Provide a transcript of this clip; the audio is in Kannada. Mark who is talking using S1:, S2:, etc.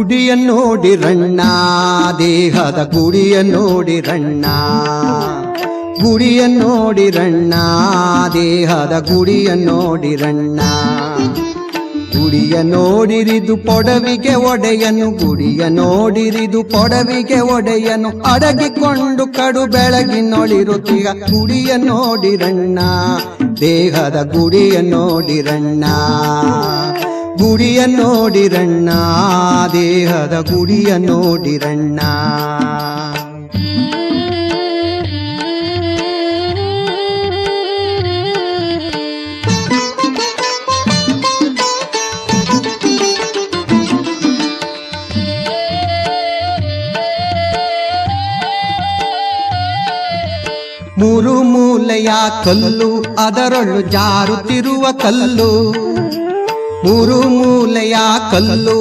S1: ಗುಡಿಯ ನೋಡಿರಣ್ಣ ದೇಹದ ಗುಡಿಯ ನೋಡಿರಣ್ಣ ಗುಡಿಯ ನೋಡಿರಣ್ಣ ದೇಹದ ಗುಡಿಯ ನೋಡಿರಣ್ಣ ಗುಡಿಯ ನೋಡಿರಿದು ಪೊಡವಿಗೆ ಒಡೆಯನು ಗುಡಿಯ ನೋಡಿರಿದು ಪೊಡವಿಗೆ ಒಡೆಯನು ಅಡಗಿಕೊಂಡು ಕಡು ಬೆಳಗಿನೊಳಿರುತ್ತೀಗ ಗುಡಿಯ ನೋಡಿರಣ್ಣ ದೇಹದ ಗುಡಿಯ ನೋಡಿರಣ್ಣ ಗುಡಿಯ ನೋಡಿರಣ್ಣ ದೇಹದ ಗುಡಿಯ ನೋಡಿರಣ್ಣ ಮೂರು ಮೂಲೆಯ ಕಲ್ಲು ಅದರೊಳು ಜಾರುತ್ತಿರುವ ಕಲ್ಲು ಮೂರು ಮೂಲೆಯ ಕಲ್ಲು